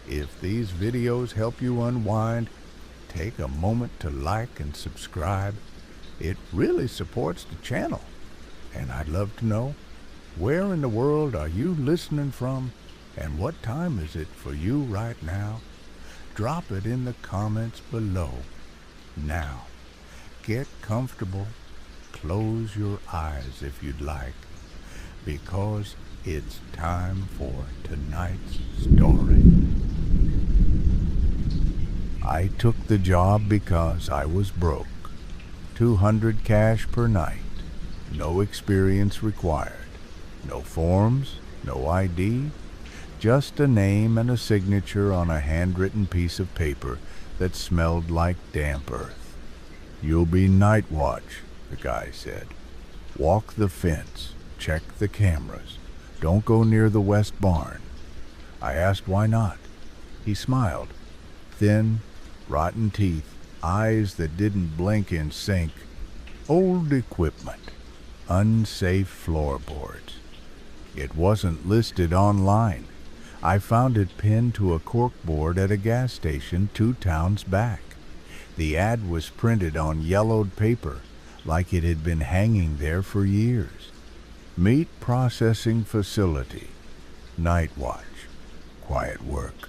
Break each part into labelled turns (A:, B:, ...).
A: If these videos help you unwind, take a moment to like and subscribe. It really supports the channel. And I'd love to know, where in the world are you listening from? And what time is it for you right now? Drop it in the comments below. Now, get comfortable. Close your eyes if you'd like, because it's time for tonight's story. I took the job because I was broke. 200 cash per night. No experience required. No forms, no ID, just a name and a signature on a handwritten piece of paper that smelled like damp earth. "You'll be night watch," the guy said. "Walk the fence, check the cameras. Don't go near the west barn." I asked why not. He smiled. Thin, rotten teeth, eyes that didn't blink in sync. Old equipment. Unsafe floorboards. It wasn't listed online. I found it pinned to a corkboard at a gas station 2 towns back. The ad was printed on yellowed paper, like it had been hanging there for years. Meat processing facility. Night watch. Quiet work.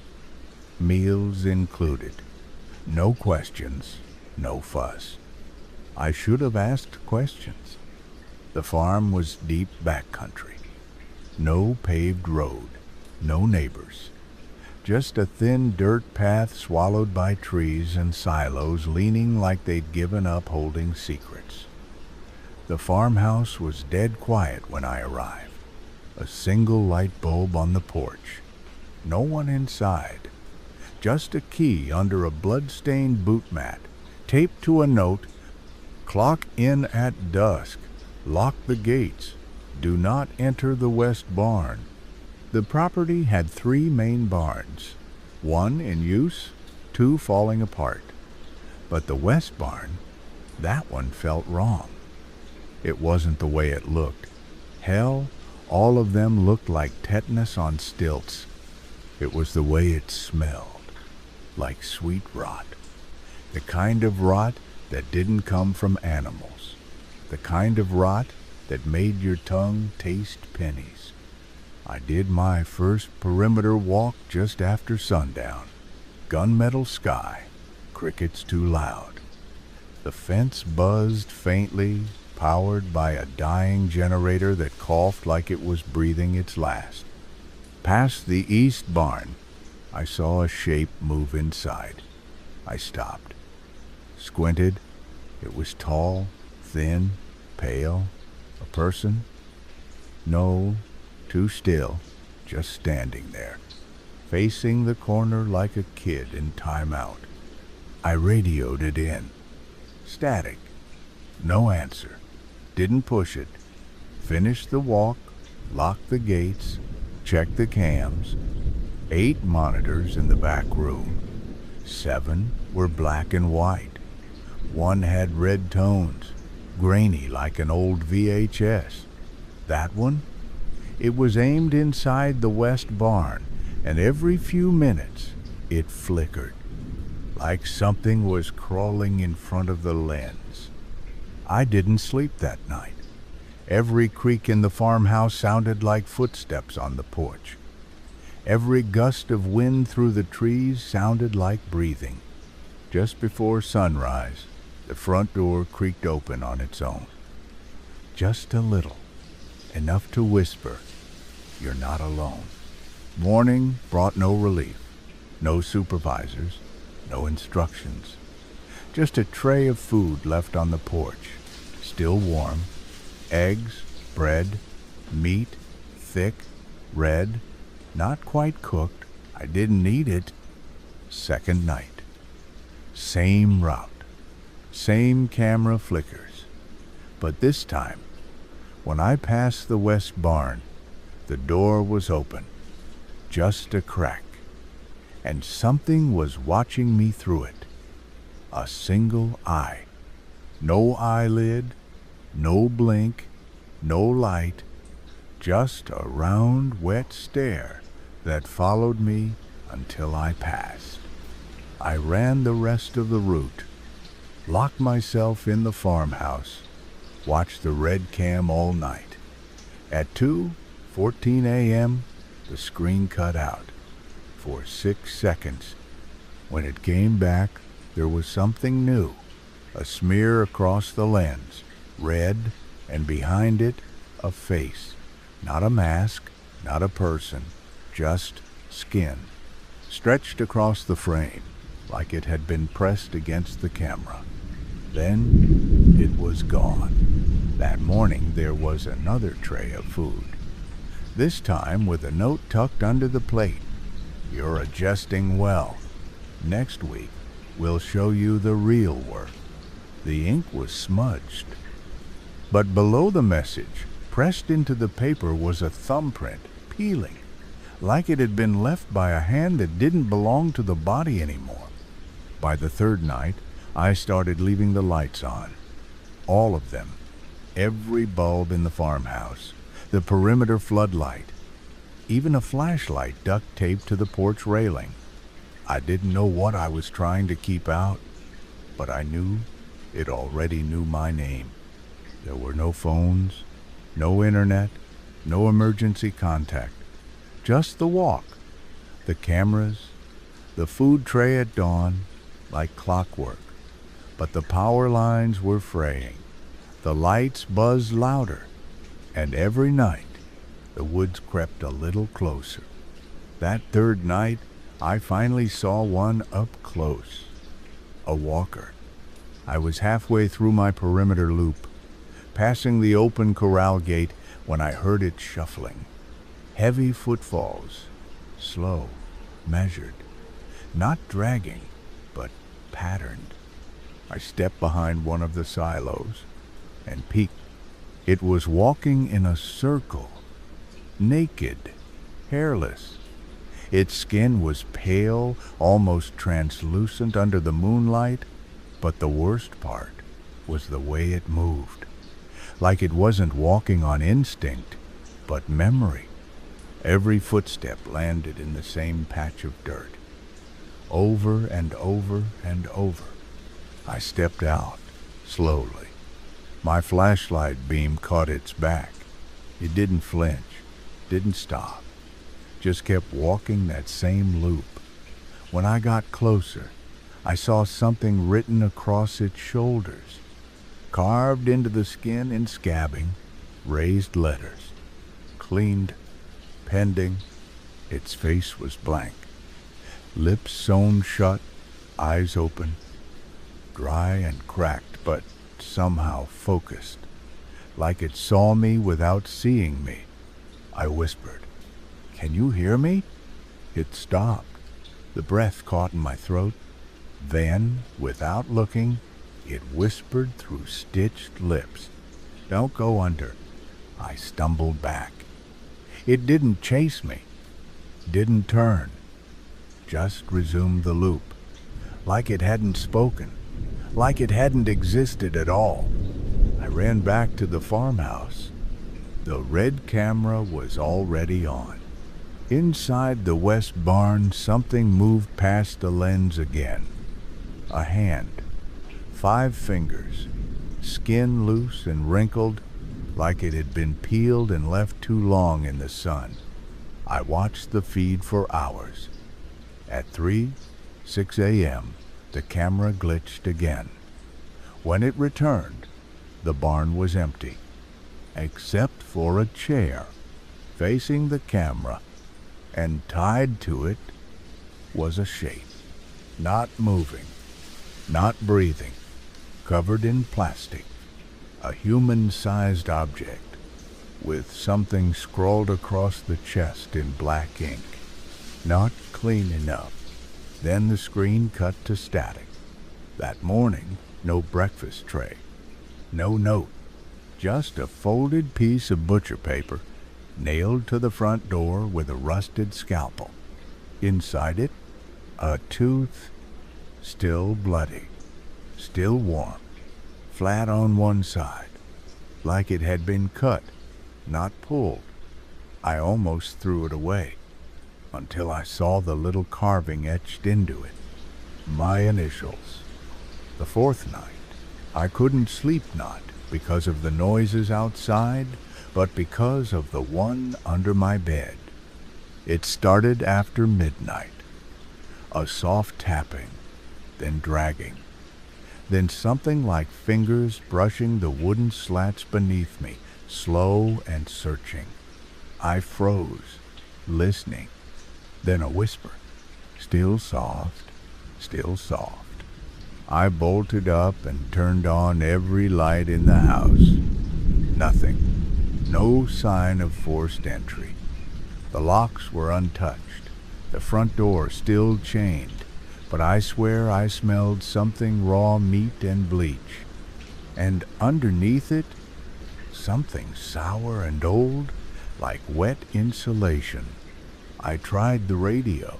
A: Meals included. No questions, no fuss. I should have asked questions. The farm was deep backcountry. No paved road, no neighbors. Just a thin dirt path swallowed by trees and silos leaning like they'd given up holding secrets. The farmhouse was dead quiet when I arrived. A single light bulb on the porch. No one inside. Just a key under a blood-stained boot mat, taped to a note: "Clock in at dusk. Lock the gates. Do not enter the west barn." The property had 3 main barns, 1 in use, 2 falling apart. But the west barn, that one felt wrong. It wasn't the way it looked. Hell, all of them looked like tetanus on stilts. It was the way it smelled, like sweet rot. The kind of rot that didn't come from animals. The kind of rot that made your tongue taste pennies. I did my first perimeter walk just after sundown. Gunmetal sky, crickets too loud. The fence buzzed faintly, powered by a dying generator that coughed like it was breathing its last. Past the east barn, I saw a shape move inside. I stopped. Squinted. It was tall, thin, pale. A person? No, too still, just standing there, facing the corner like a kid in timeout. I radioed it in. Static. No answer. Didn't push it. Finished the walk, locked the gates, checked the cams. 8 monitors in the back room. 7 were black and white. 1 had red tones, grainy like an old VHS. That one? It was aimed inside the west barn, and every few minutes it flickered, like something was crawling in front of the lens. I didn't sleep that night. Every creak in the farmhouse sounded like footsteps on the porch. Every gust of wind through the trees sounded like breathing. Just before sunrise, the front door creaked open on its own. Just a little, enough to whisper, "You're not alone." Morning brought no relief, no supervisors, no instructions. Just a tray of food left on the porch, still warm. Eggs, bread, meat, thick, red, not quite cooked. I didn't need it. Second night. Same route. Same camera flickers. But this time, when I passed the west barn, the door was open. Just a crack. And something was watching me through it. A single eye. No eyelid, no blink, no light, just a round, wet stare that followed me until I passed. I ran the rest of the route, locked myself in the farmhouse, watched the red cam all night. At 2:14 a.m., the screen cut out for 6 seconds. When it came back, there was something new. A smear across the lens, red, and behind it, a face. Not a mask, not a person, just skin, stretched across the frame, like it had been pressed against the camera. Then it was gone. That morning there was another tray of food, this time with a note tucked under the plate. "You're adjusting well. Next week, we'll show you the real work." The ink was smudged, but below the message, pressed into the paper, was a thumbprint, peeling, like it had been left by a hand that didn't belong to the body anymore. By the third night, I started leaving the lights on. All of them. Every bulb in the farmhouse. The perimeter floodlight. Even a flashlight duct taped to the porch railing. I didn't know what I was trying to keep out, but I knew it already knew my name. There were no phones, no internet, no emergency contact. Just the walk, the cameras, the food tray at dawn, like clockwork. But the power lines were fraying. The lights buzzed louder, and every night the woods crept a little closer. That third night, I finally saw one up close. A walker. I was halfway through my perimeter loop, passing the open corral gate, when I heard it shuffling. Heavy footfalls, slow, measured, not dragging, but patterned. I stepped behind one of the silos and peeked. It was walking in a circle, naked, hairless. Its skin was pale, almost translucent under the moonlight, but the worst part was the way it moved, like it wasn't walking on instinct, but memory. Every footstep landed in the same patch of dirt. Over and over and over. I stepped out, slowly. My flashlight beam caught its back. It didn't flinch, didn't stop, just kept walking that same loop. When I got closer, I saw something written across its shoulders, carved into the skin in scabbing, raised letters, cleaned, pending. Its face was blank, lips sewn shut, eyes open, dry and cracked, but somehow focused, like it saw me without seeing me. I whispered, "Can you hear me?" It stopped. The breath caught in my throat. Then, without looking, it whispered through stitched lips, "Don't go under." I stumbled back. It didn't chase me, didn't turn, just resumed the loop, like it hadn't spoken, like it hadn't existed at all. I ran back to the farmhouse. The red camera was already on. Inside the west barn, something moved past the lens again. A hand, 5 fingers, skin loose and wrinkled, like it had been peeled and left too long in the sun. I watched the feed for hours. At 3:06 a.m., the camera glitched again. When it returned, the barn was empty, except for a chair facing the camera, and tied to it was a shape, not moving, not breathing, covered in plastic, a human-sized object, with something scrawled across the chest in black ink. Not clean enough. Then the screen cut to static. That morning, no breakfast tray, no note, just a folded piece of butcher paper nailed to the front door with a rusted scalpel. Inside it, a tooth, still bloody, still warm, flat on one side, like it had been cut, not pulled. I almost threw it away. until I saw the little carving etched into it. My initials. The fourth night, I couldn't sleep, not because of the noises outside, but because of the one under my bed. It started after midnight. A soft tapping, then dragging, then something like fingers brushing the wooden slats beneath me, slow and searching. I froze, listening. Then a whisper, still soft, still soft. I bolted up and turned on every light in the house. Nothing. No sign of forced entry. The locks were untouched. The front door still chained. But I swear I smelled something raw meat and bleach. And underneath it, something sour and old, like wet insulation. I tried the radio.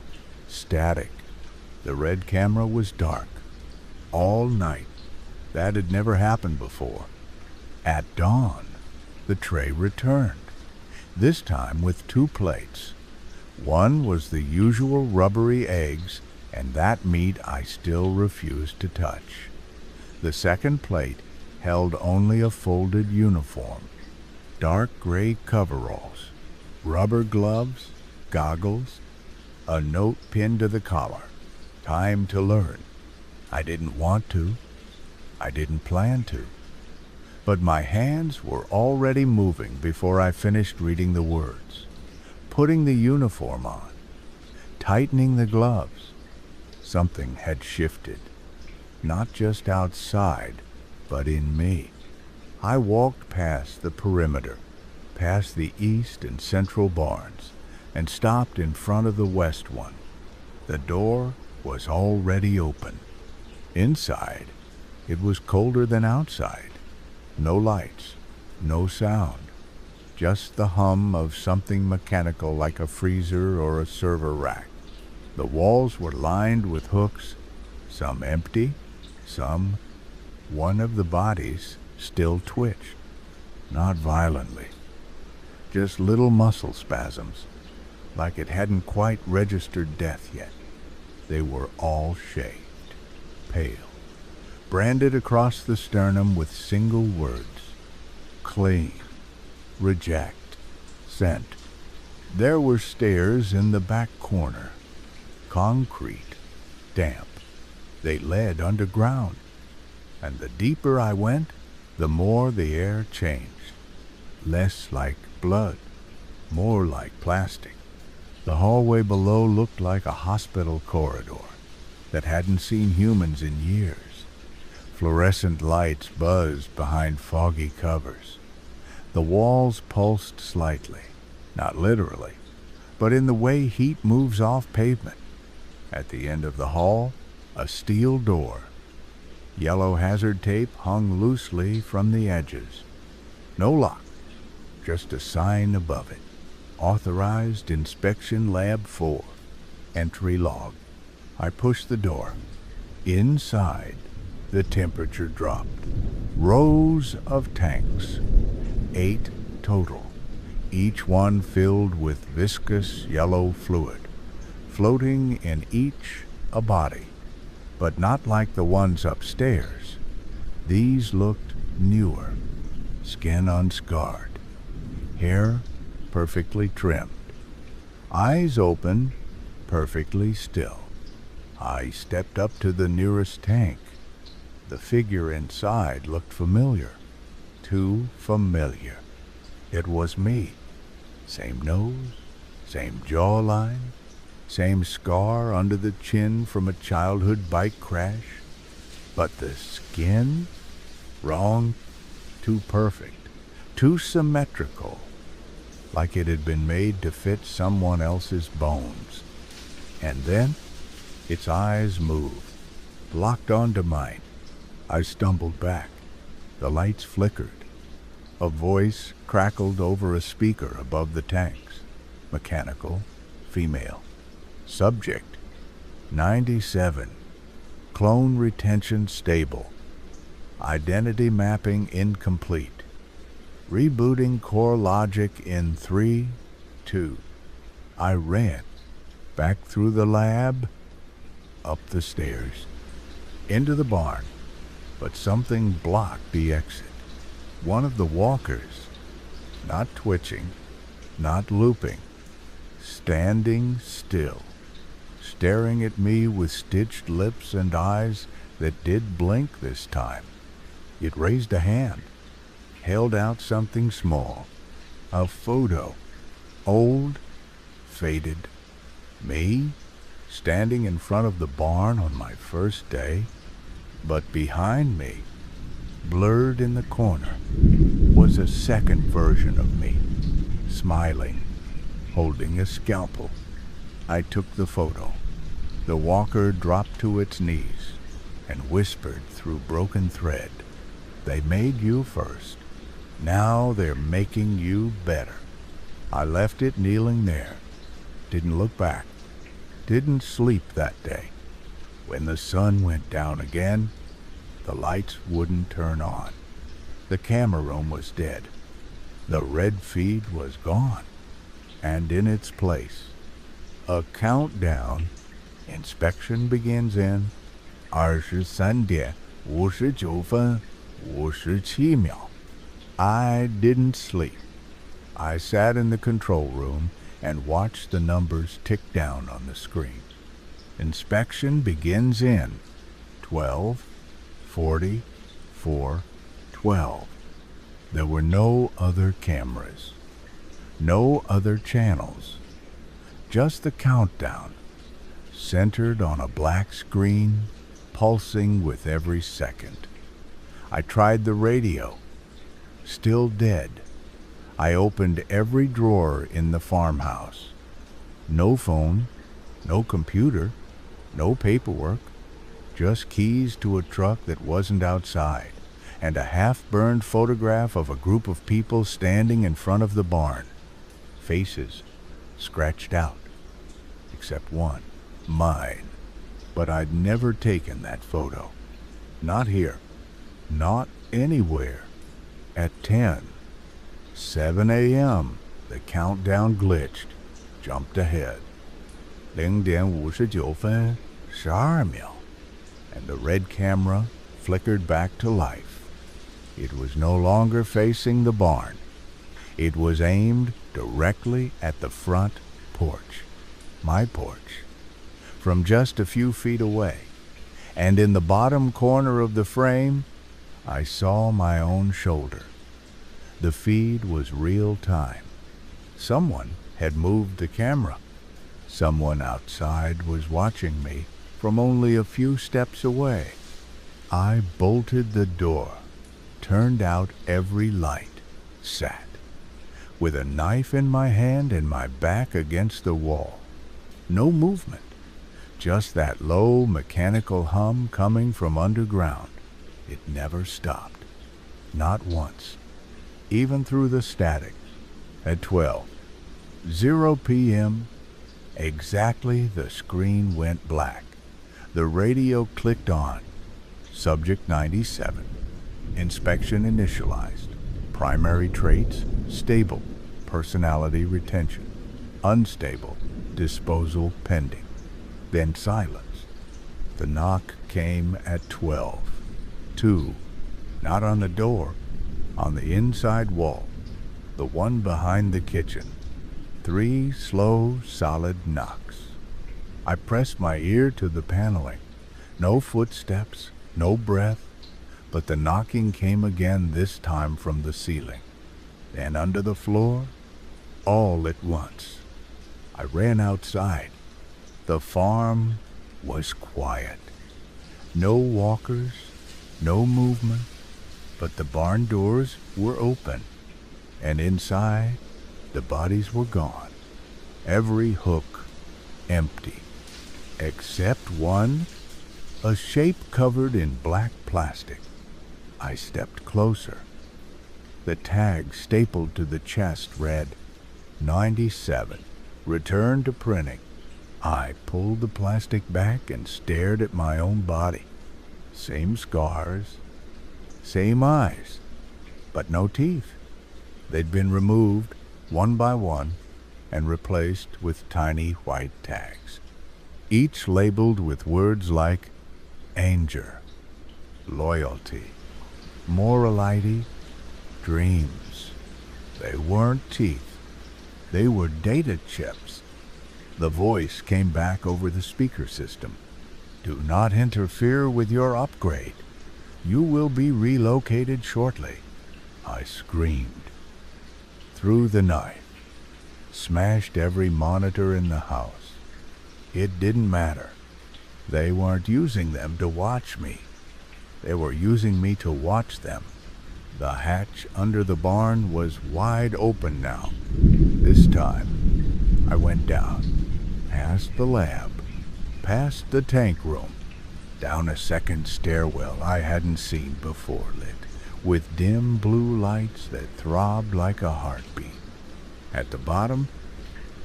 A: Static. The red camera was dark. All night. That had never happened before. At dawn, the tray returned. This time with 2 plates. One was the usual rubbery eggs, and that meat I still refused to touch. The second plate held only a folded uniform. Dark gray coveralls, rubber gloves, goggles, a note pinned to the collar. Time to learn. I didn't want to. I didn't plan to. But my hands were already moving before I finished reading the words. Putting the uniform on. Tightening the gloves. Something had shifted. Not just outside, but in me. I walked past the perimeter, past the east and central barns, and stopped in front of the west one. The door was already open. Inside, it was colder than outside. No lights, no sound, just the hum of something mechanical like a freezer or a server rack. The walls were lined with hooks, some empty, some. One of the bodies still twitched, not violently, just little muscle spasms, like it hadn't quite registered death yet. They were all shaved, pale, branded across the sternum with single words: clean, reject, sent. There were stairs in the back corner, concrete, damp. They led underground, and the deeper I went, the more the air changed. Less like blood, more like plastic. The hallway below looked like a hospital corridor that hadn't seen humans in years. Fluorescent lights buzzed behind foggy covers. The walls pulsed slightly, not literally, but in the way heat moves off pavement. At the end of the hall, a steel door. Yellow hazard tape hung loosely from the edges. No lock, just a sign above it. Authorized Inspection Lab 4. Entry log. I pushed the door. Inside, the temperature dropped. Rows of tanks. 8 total. Each one filled with viscous yellow fluid. Floating in each a body. But not like the ones upstairs. These looked newer. Skin unscarred. Hair perfectly trimmed. Eyes open, perfectly still. I stepped up to the nearest tank. The figure inside looked familiar. Too familiar. It was me. Same nose, same jawline, same scar under the chin from a childhood bike crash. But the skin? Wrong. Too perfect. Too symmetrical. Like it had been made to fit someone else's bones. And then, its eyes moved, locked onto mine. I stumbled back. The lights flickered. A voice crackled over a speaker above the tanks. Mechanical, female. Subject, 97. Clone retention stable. Identity mapping incomplete. Rebooting core logic in 3, 2. I ran. back through the lab, up the stairs, into the barn, but something blocked the exit. One of the walkers, not twitching, not looping, standing still, staring at me with stitched lips and eyes that did blink this time. It raised a hand, held out something small, a photo, old, faded. Me, standing in front of the barn on my first day, but behind me, blurred in the corner, was a second version of me, smiling, holding a scalpel. I took the photo. The walker dropped to its knees and whispered through broken thread, "They made you first. Now they're making you better." I left it kneeling there, didn't look back, didn't sleep that day. When the sun went down again, the lights wouldn't turn on. The camera room was dead. The red feed was gone. And in its place, a countdown. Inspection begins in 23:59:57. I didn't sleep. I sat in the control room and watched the numbers tick down on the screen. Inspection begins in 12:44:12. There were no other cameras, no other channels, just the countdown, centered on a black screen, pulsing with every second. I tried the radio, still dead. I opened every drawer in the farmhouse. No phone, no computer, no paperwork, just keys to a truck that wasn't outside, and a half-burned photograph of a group of people standing in front of the barn. Faces scratched out, except one, mine. But I'd never taken that photo. Not here, not anywhere. At 10:07 a.m., the countdown glitched, jumped ahead. 0:59:12, and the red camera flickered back to life. It was no longer facing the barn. It was aimed directly at the front porch, my porch, from just a few feet away. And in the bottom corner of the frame, I saw my own shoulder. The feed was real time. Someone had moved the camera. Someone outside was watching me from only a few steps away. I bolted the door, turned out every light, sat, with a knife in my hand and my back against the wall. No movement, just that low mechanical hum coming from underground. It never stopped, not once, even through the static. At 12:00 p.m., exactly, the screen went black. The radio clicked on. Subject 97. Inspection initialized. Primary traits, stable. Personality retention. Unstable. Disposal pending. Then silence. The knock came at 12:02. Not on the door, on the inside wall, the one behind the kitchen. 3 slow, solid knocks. I pressed my ear to the paneling. No footsteps, no breath, but the knocking came again, this time from the ceiling. Then under the floor, all at once. I ran outside. The farm was quiet. No walkers, no movement, but the barn doors were open, and inside, the bodies were gone. Every hook empty, except one, a shape covered in black plastic. I stepped closer. The tag stapled to the chest read 97, return to printing. I pulled the plastic back and stared at my own body. Same scars, same eyes, but no teeth. They'd been removed one by one, and replaced with tiny white tags, each labeled with words like anger, loyalty, morality, dreams. They weren't teeth. They were data chips. The voice came back over the speaker system. Do not interfere with your upgrade. You will be relocated shortly. I screamed. Through the night, smashed every monitor in the house. It didn't matter. They weren't using them to watch me. They were using me to watch them. The hatch under the barn was wide open now. This time, I went down, past the lab, past the tank room, down a second stairwell I hadn't seen before, lit with dim blue lights that throbbed like a heartbeat. At the bottom,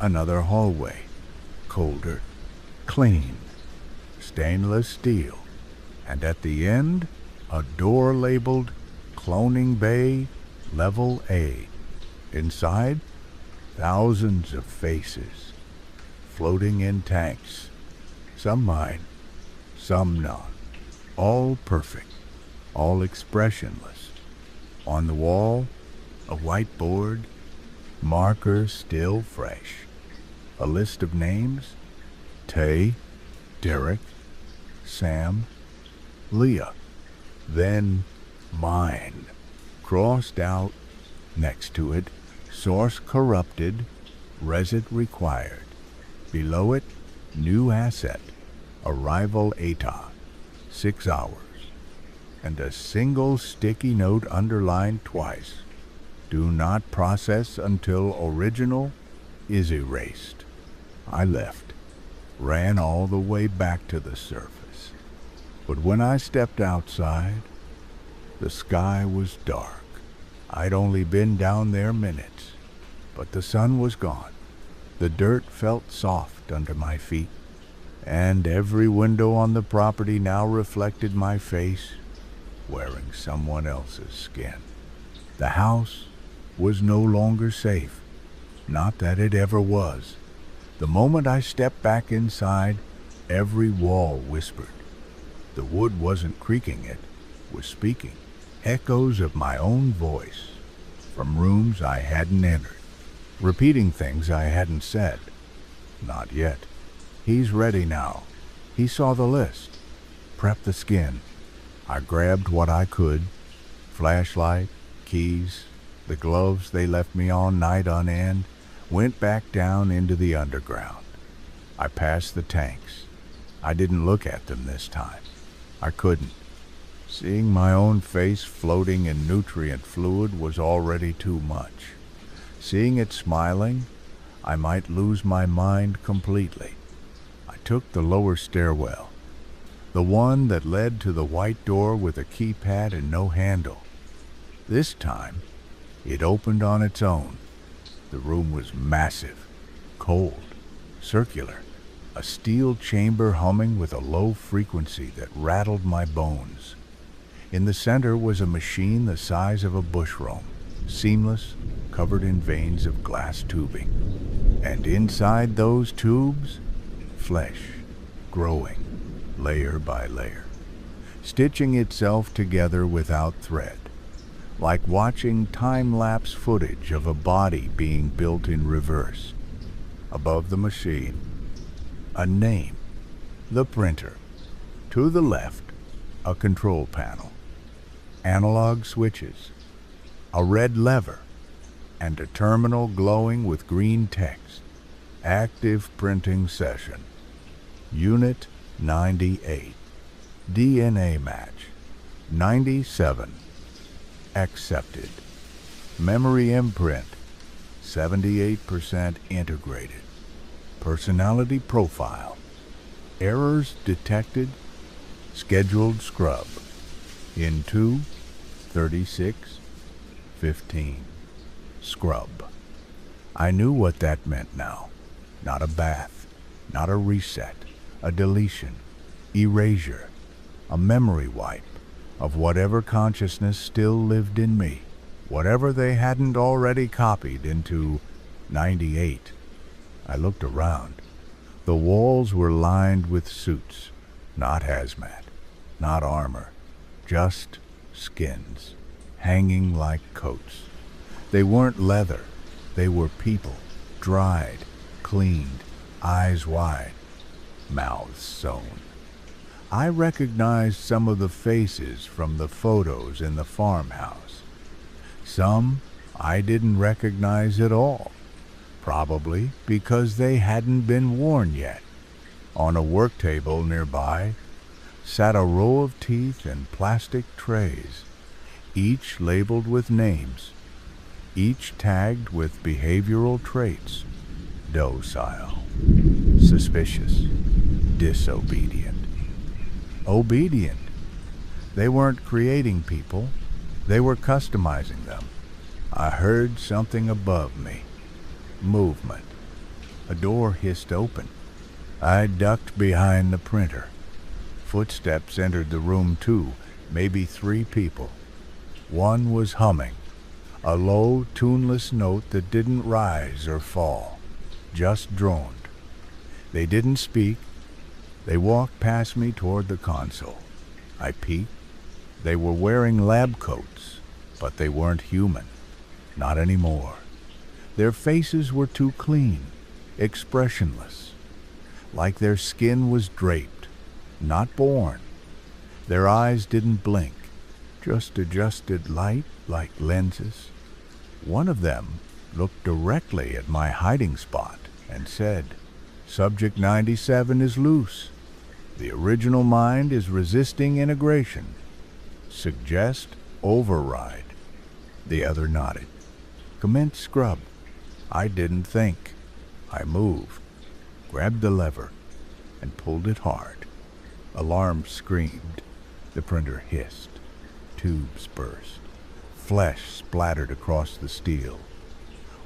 A: another hallway, colder, clean, stainless steel, and at the end, a door labeled Cloning Bay Level A. Inside, thousands of faces, floating in tanks, some mine, some not, all perfect, all expressionless. On the wall, a whiteboard, markers still fresh, a list of names, Tay, Derek, Sam, Leah, then mine, crossed out, next to it, source corrupted, reset required, below it, new asset, arrival ATA, 6 hours, and a single sticky note underlined twice, do not process until original is erased. I left, ran all the way back to the surface, but when I stepped outside, the sky was dark. I'd only been down there minutes, but the sun was gone. The dirt felt soft under my feet, and every window on the property now reflected my face, wearing someone else's skin. The house was no longer safe. Not that it ever was. The moment I stepped back inside, every wall whispered. The wood wasn't creaking, it was speaking. Echoes of my own voice from rooms I hadn't entered, repeating things I hadn't said. Not yet. He's ready now. He saw the list. Prep the skin. I grabbed what I could. Flashlight, keys, the gloves they left me on night on end, went back down into the underground. I passed the tanks. I didn't look at them this time. I couldn't. Seeing my own face floating in nutrient fluid was already too much. Seeing it smiling, I might lose my mind completely. I took the lower stairwell, the one that led to the white door with a keypad and no handle. This time, it opened on its own. The room was massive, cold, circular, a steel chamber humming with a low frequency that rattled my bones. In the center was a machine the size of a bushroom, seamless, covered in veins of glass tubing. And inside those tubes, flesh, growing, layer by layer, stitching itself together without thread, like watching time-lapse footage of a body being built in reverse. Above the machine, a name, the printer. To the left, a control panel, analog switches, a red lever, and a terminal glowing with green text. Active printing session. Unit 98. DNA match. 97. Accepted. Memory imprint. 78% integrated. Personality profile. Errors detected. Scheduled scrub. In 2:36:15. Scrub. I knew what that meant now. Not a bath, not a reset, a deletion, erasure, a memory wipe of whatever consciousness still lived in me, whatever they hadn't already copied into 98. I looked around. The walls were lined with suits, not hazmat, not armor, just skins, hanging like coats. They weren't leather, they were people, dried, cleaned, eyes wide, mouths sewn. I recognized some of the faces from the photos in the farmhouse. Some I didn't recognize at all, probably because they hadn't been worn yet. On a work table nearby sat a row of teeth in plastic trays, each labeled with names, each tagged with behavioral traits: docile, suspicious, disobedient. Obedient. They weren't creating people, they were customizing them. I heard something above me. Movement. A door hissed open. I ducked behind the printer. Footsteps entered the room too, maybe 3 people. One was humming, a low, tuneless note that didn't rise or fall, just droned. They didn't speak. They walked past me toward the console. I peeked. They were wearing lab coats, but they weren't human. Not anymore. Their faces were too clean, expressionless, like their skin was draped, not born. Their eyes didn't blink, just adjusted light like lenses. One of them looked directly at my hiding spot and said, "Subject 97 is loose. The original mind is resisting integration. Suggest override." The other nodded. "Commence scrub." I didn't think. I moved, grabbed the lever, and pulled it hard. Alarm screamed. The printer hissed. Tubes burst. Flesh splattered across the steel.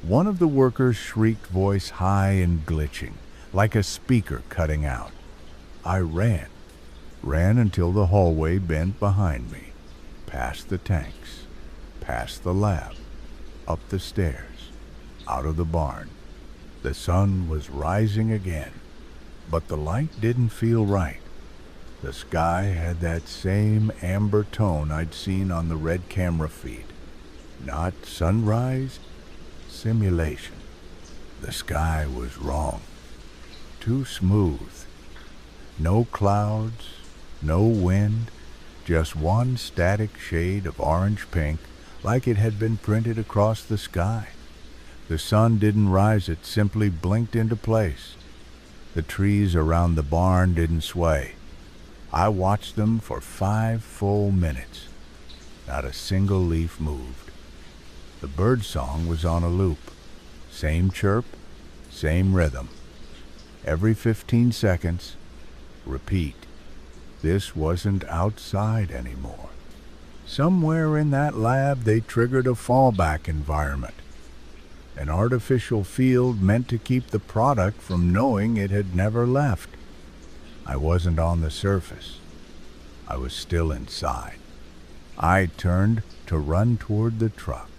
A: One of the workers shrieked, voice high and glitching, like a speaker cutting out. I ran until the hallway bent behind me, past the tanks, past the lab, up the stairs, out of the barn. The sun was rising again, but the light didn't feel right. The sky had that same amber tone I'd seen on the red camera feed. Not sunrise, simulation. The sky was wrong. Too smooth. No clouds, no wind, just one static shade of orange-pink, like it had been printed across the sky. The sun didn't rise, it simply blinked into place. The trees around the barn didn't sway. I watched them for 5 full minutes. Not a single leaf moved. The bird song was on a loop. Same chirp, same rhythm. Every 15 seconds, repeat. This wasn't outside anymore. Somewhere in that lab they triggered a fallback environment. An artificial field meant to keep the product from knowing it had never left. I wasn't on the surface. I was still inside. I turned to run toward the truck.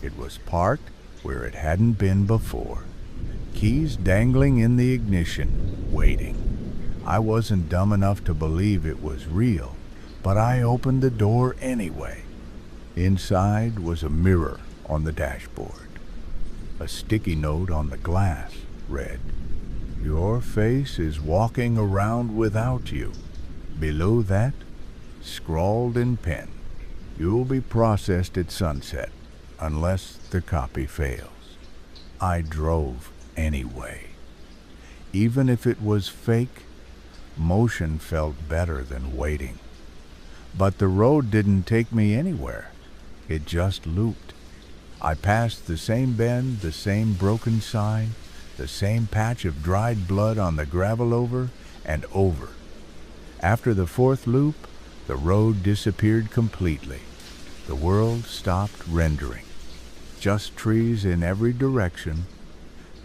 A: It was parked where it hadn't been before. Keys dangling in the ignition, waiting. I wasn't dumb enough to believe it was real, but I opened the door anyway. Inside was a mirror on the dashboard. A sticky note on the glass read, "Your face is walking around without you." Below that, scrawled in pen, "You'll be processed at sunset, unless the copy fails." I drove anyway. Even if it was fake, motion felt better than waiting. But the road didn't take me anywhere. It just looped. I passed the same bend, the same broken sign, the same patch of dried blood on the gravel over and over. After the 4th loop, the road disappeared completely. The world stopped rendering. Just trees in every direction,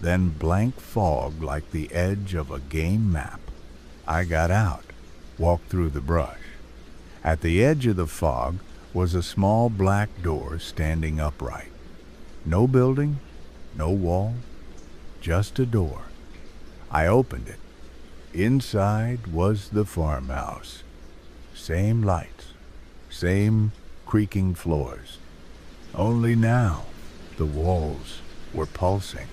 A: then blank fog like the edge of a game map. I got out, walked through the brush. At the edge of the fog was a small black door standing upright. No building, no wall, just a door. I opened it. Inside was the farmhouse. Same lights, same creaking floors. Only now the walls were pulsing,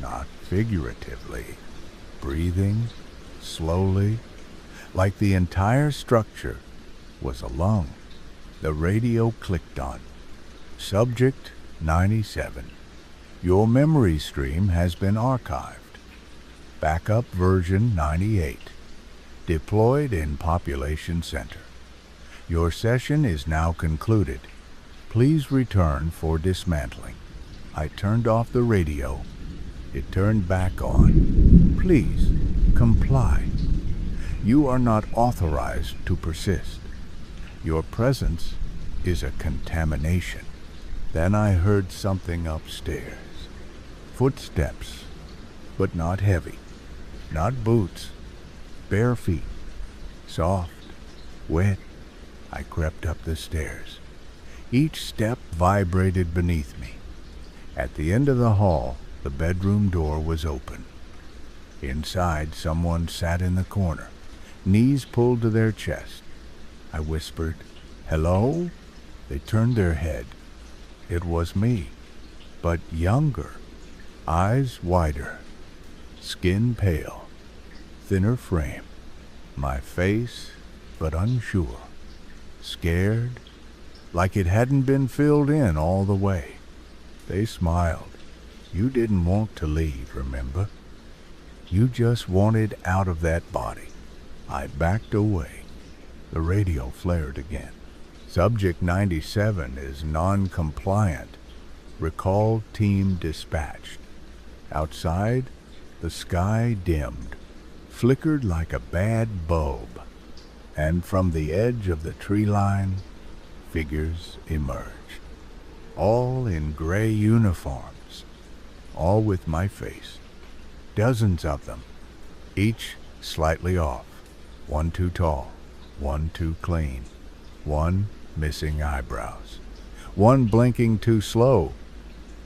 A: not figuratively, breathing slowly, like the entire structure was a lung. The radio clicked on. Subject 97. Your memory stream has been archived. Backup version 98. Deployed in Population Center. Your session is now concluded. Please return for dismantling. I turned off the radio. It turned back on. Please comply. You are not authorized to persist. Your presence is a contamination. Then I heard something upstairs. Footsteps, but not heavy. Not boots. Bare feet. Soft, wet. I crept up the stairs. Each step vibrated beneath me. At the end of the hall, the bedroom door was open. Inside, someone sat in the corner, knees pulled to their chest. I whispered, "Hello?" They turned their head. It was me, but younger, eyes wider, skin pale, thinner frame, my face but unsure, scared, like it hadn't been filled in all the way. They smiled. You didn't want to leave, remember? You just wanted out of that body. I backed away. The radio flared again. Subject 97 is non-compliant. Recall team dispatched. Outside, the sky dimmed, flickered like a bad bulb, and from the edge of the tree line, figures emerged, all in gray uniforms, all with my face. Dozens of them, each slightly off, one too tall, one too clean, one missing eyebrows, one blinking too slow,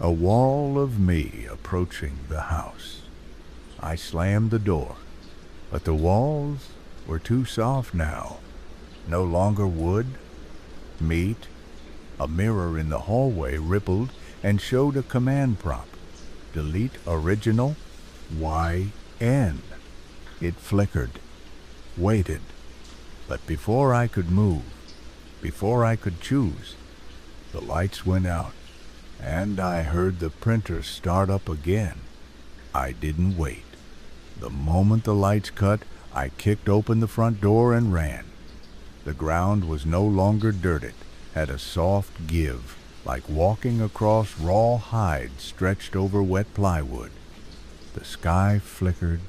A: a wall of me approaching the house. I slammed the door, but the walls were too soft now, no longer wood, meat. A mirror in the hallway rippled and showed a command prompt. Delete original YN. It flickered, waited, but before I could move, before I could choose, the lights went out, and I heard the printer start up again. I didn't wait. The moment the lights cut, I kicked open the front door and ran. The ground was no longer dirted, had a soft give, like walking across raw hide stretched over wet plywood. The sky flickered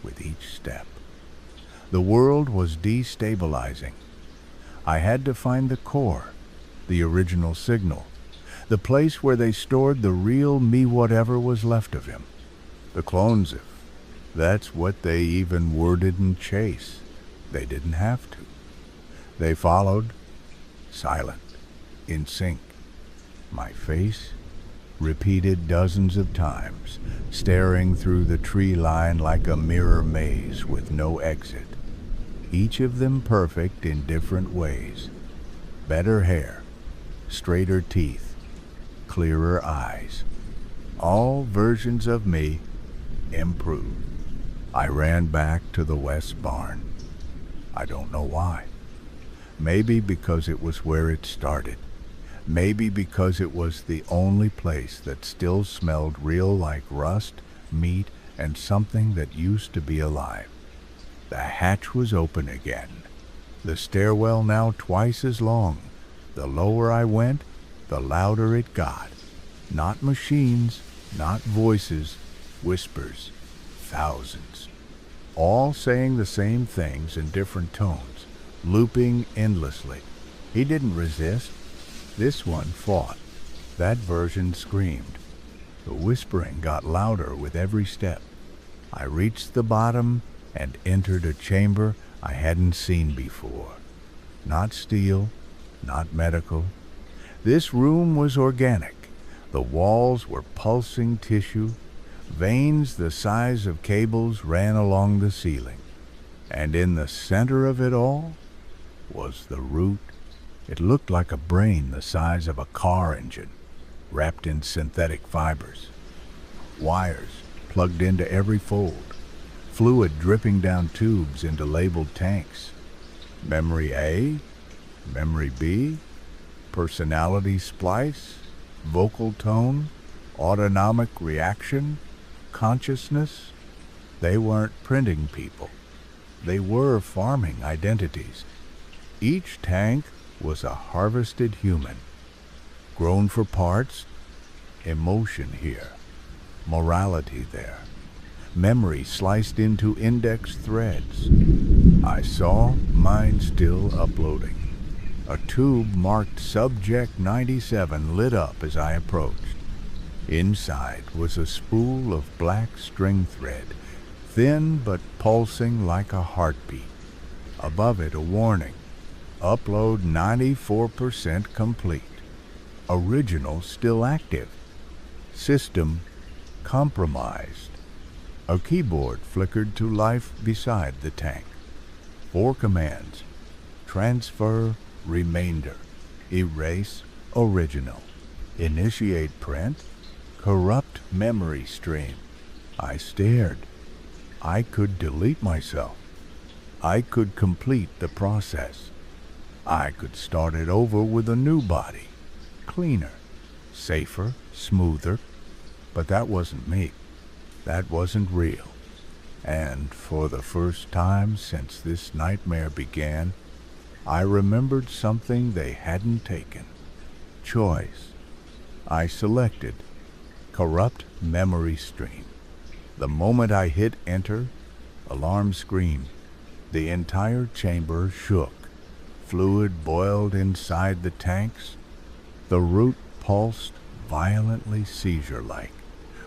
A: with each step. The world was destabilizing. I had to find the core, the original signal, the place where they stored the real me, whatever was left of him. The clones, if that's what they even worded in Chase. They didn't have to. They followed, silent, in sync. My face, repeated dozens of times, staring through the tree line like a mirror maze with no exit. Each of them perfect in different ways. Better hair, straighter teeth, clearer eyes. All versions of me improved. I ran back to the west barn. I don't know why. Maybe because it was where it started. Maybe because it was the only place that still smelled real, like rust, meat, and something that used to be alive. The hatch was open again. The stairwell now twice as long. The lower I went, the louder it got. Not machines, not voices, whispers, thousands. All saying the same things in different tones, looping endlessly. He didn't resist. This one fought. That version screamed. The whispering got louder with every step. I reached the bottom and entered a chamber I hadn't seen before. Not steel, not medical. This room was organic. The walls were pulsing tissue. Veins the size of cables ran along the ceiling, and in the center of it all was the root. It looked like a brain the size of a car engine, wrapped in synthetic fibers. Wires plugged into every fold, fluid dripping down tubes into labeled tanks. Memory A, Memory B, personality splice, vocal tone, autonomic reaction, consciousness. They weren't printing people. They were farming identities. Each tank was a harvested human, grown for parts, emotion here, morality there, memory sliced into index threads. I saw mine still uploading. A tube marked Subject 97 lit up as I approached. Inside was a spool of black string thread, thin but pulsing like a heartbeat. Above it a warning: upload 94% complete. Original still active. System compromised. A keyboard flickered to life beside the tank. 4 commands: transfer remainder, erase original, initiate print, corrupt memory stream. I stared. I could delete myself. I could complete the process. I could start it over with a new body, cleaner, safer, smoother. But that wasn't me. That wasn't real. And for the first time since this nightmare began, I remembered something they hadn't taken: choice. I selected corrupt memory stream. The moment I hit enter, alarm screamed. The entire chamber shook. Fluid boiled inside the tanks. The root pulsed violently, seizure-like.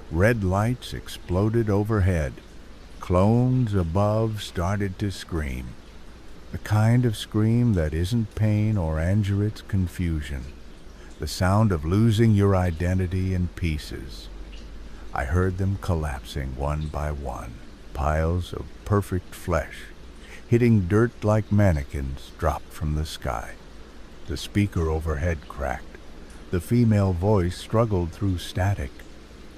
A: Red lights exploded overhead. Clones above started to scream. The kind of scream that isn't pain or anger, it's confusion. The sound of losing your identity in pieces. I heard them collapsing one by one, piles of perfect flesh, hitting dirt like mannequins dropped from the sky. The speaker overhead cracked. The female voice struggled through static.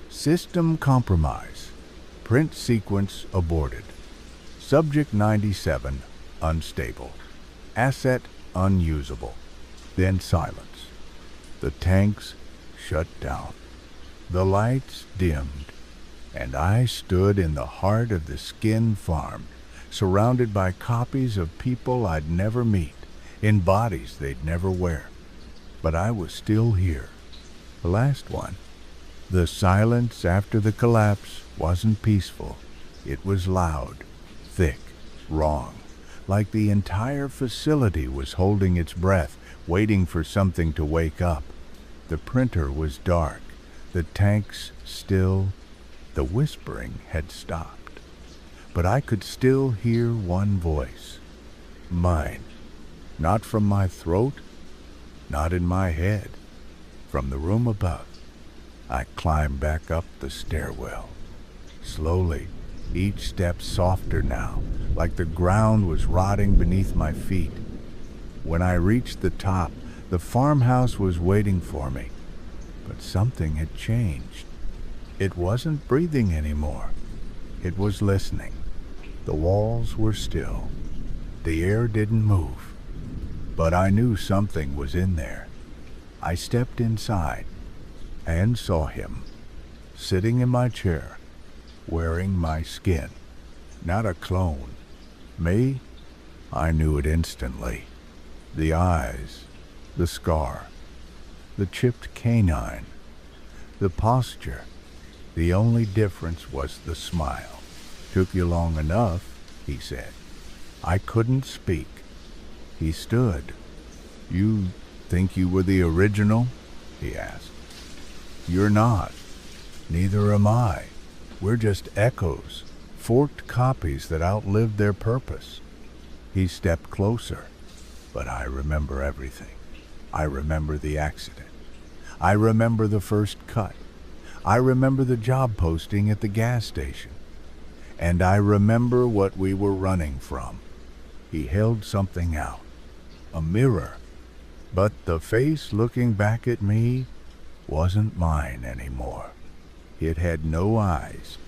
A: System compromise. Print sequence aborted. Subject 97 unstable. Asset unusable. Then silence. The tanks shut down. The lights dimmed, and I stood in the heart of the skin farm, surrounded by copies of people I'd never meet, in bodies they'd never wear. But I was still here. The last one. The silence after the collapse wasn't peaceful. It was loud, thick, wrong, like the entire facility was holding its breath, waiting for something to wake up. The printer was dark, the tanks still. The whispering had stopped, but I could still hear one voice. Mine. Not from my throat, not in my head, from the room above. I climbed back up the stairwell. Slowly, each step softer now, like the ground was rotting beneath my feet. When I reached the top, the farmhouse was waiting for me. But something had changed. It wasn't breathing anymore. It was listening. The walls were still. The air didn't move. But I knew something was in there. I stepped inside and saw him, sitting in my chair, wearing my skin. Not a clone. Me? I knew it instantly. The eyes, the scar, the chipped canine, the posture. The only difference was the smile. Took you long enough, he said. I couldn't speak. He stood. You think you were the original? He asked. You're not. Neither am I. We're just echoes, forked copies that outlived their purpose. He stepped closer, but I remember everything. I remember the accident. I remember the first cut. I remember the job posting at the gas station. And I remember what we were running from. He held something out. A mirror. But the face looking back at me wasn't mine anymore. It had no eyes.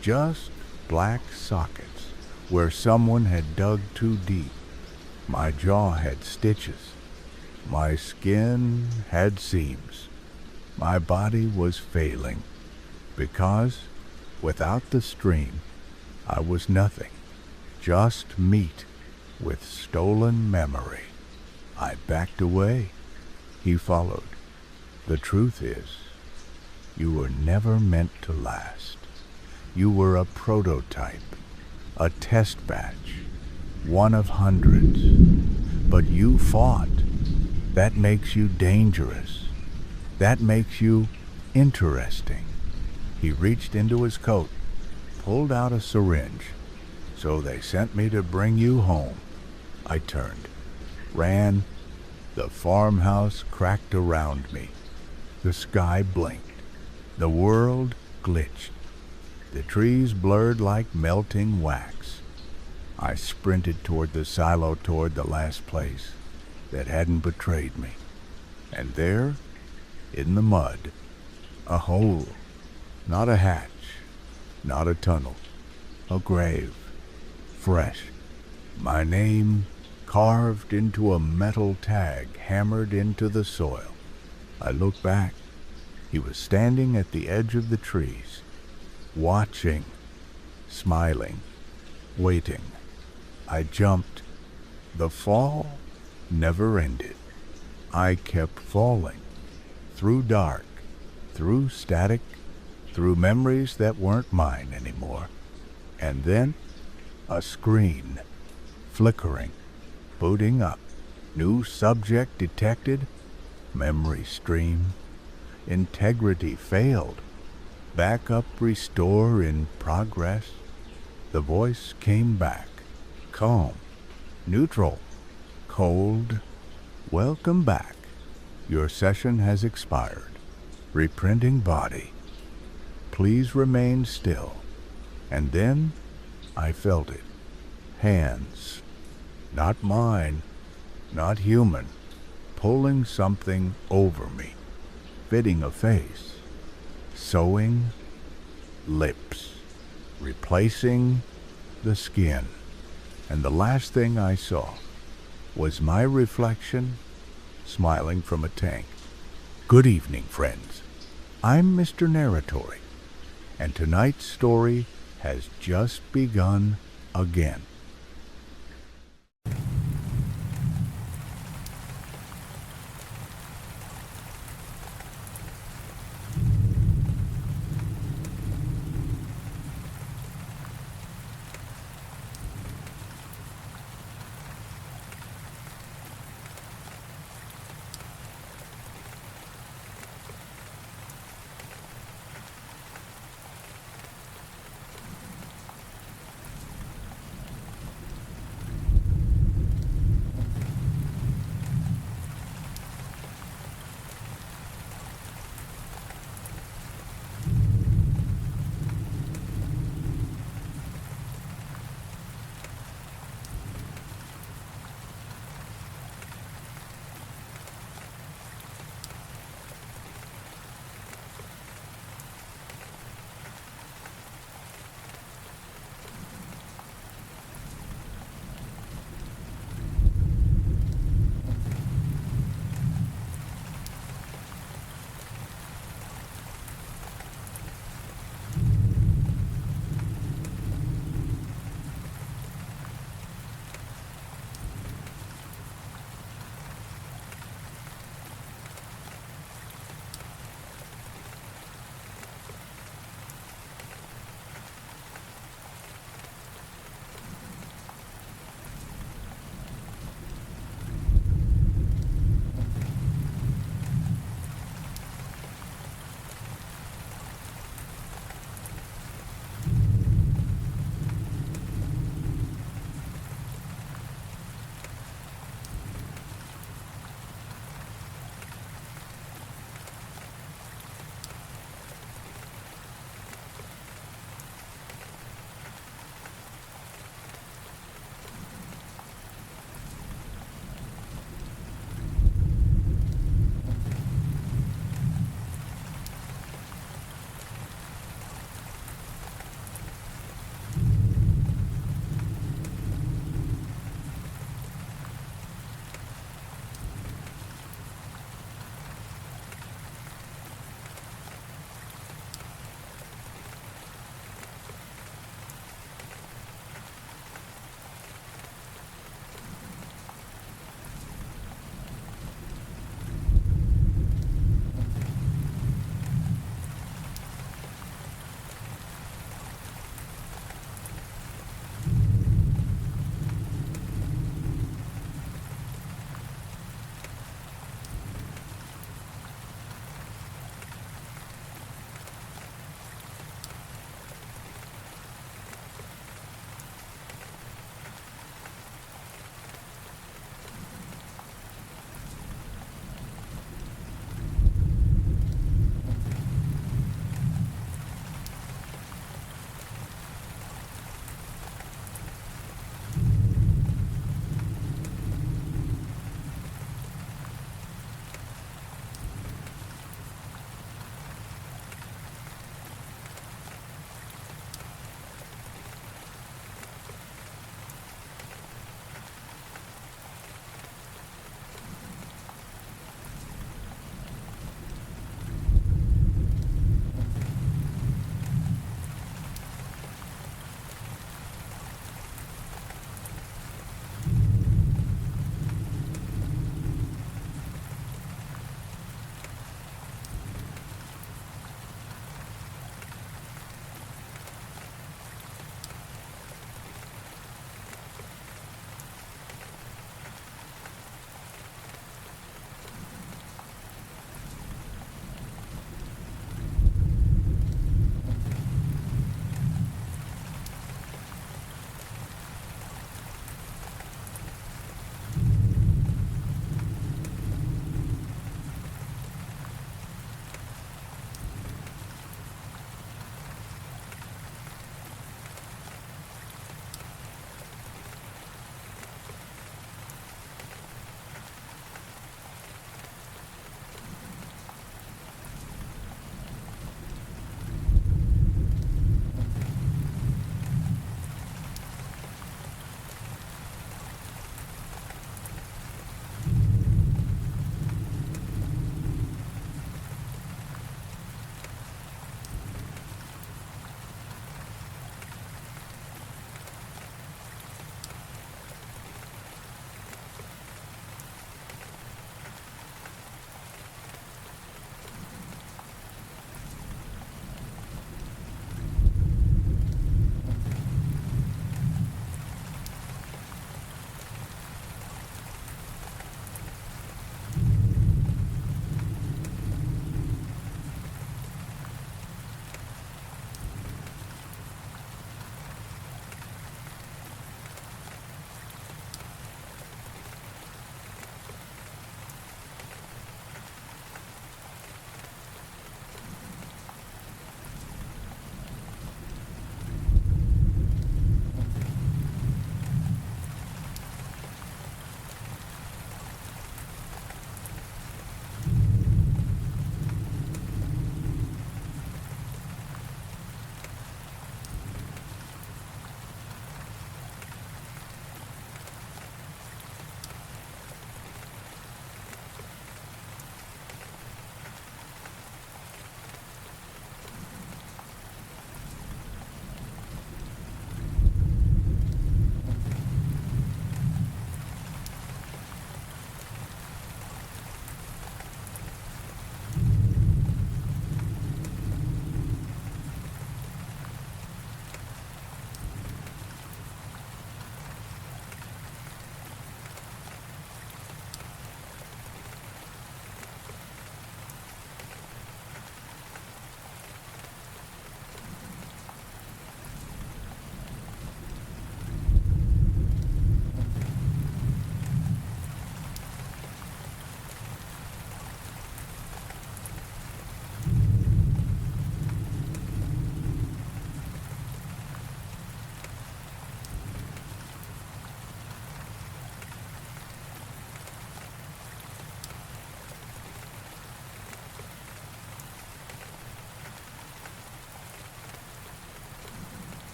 A: Just black sockets where someone had dug too deep. My jaw had stitches. My skin had seams. My body was failing because without the stream, I was nothing, just meat with stolen memory. I backed away. He followed. The truth is, you were never meant to last. You were a prototype, a test batch, one of hundreds. But you fought. That makes you dangerous. That makes you interesting. He reached into his coat, pulled out a syringe. So they sent me to bring you home. I turned, ran. The farmhouse cracked around me. The sky blinked. The world glitched. The trees blurred like melting wax. I sprinted toward the silo, toward the last place that hadn't betrayed me. And there, in the mud, a hole. Not a hatch, not a tunnel, a grave, fresh. My name carved into a metal tag hammered into the soil. I looked back. He was standing at the edge of the trees, watching, smiling, waiting. I jumped. The fall never ended. I kept falling, through dark, through static, through memories that weren't mine anymore. And then a screen, flickering, booting up. New subject detected. Memory stream. Integrity failed. Backup restore in progress. The voice came back. Calm. Neutral. Cold. Welcome back. Your session has expired. Reprinting body. Please remain still. And then I felt it. Hands. Not mine. Not human. Pulling something over me. Fitting a face. Sewing lips. Replacing the skin. And the last thing I saw was my reflection smiling from a tank. Good evening, friends. I'm Mr. Narratory, and tonight's story has just begun again.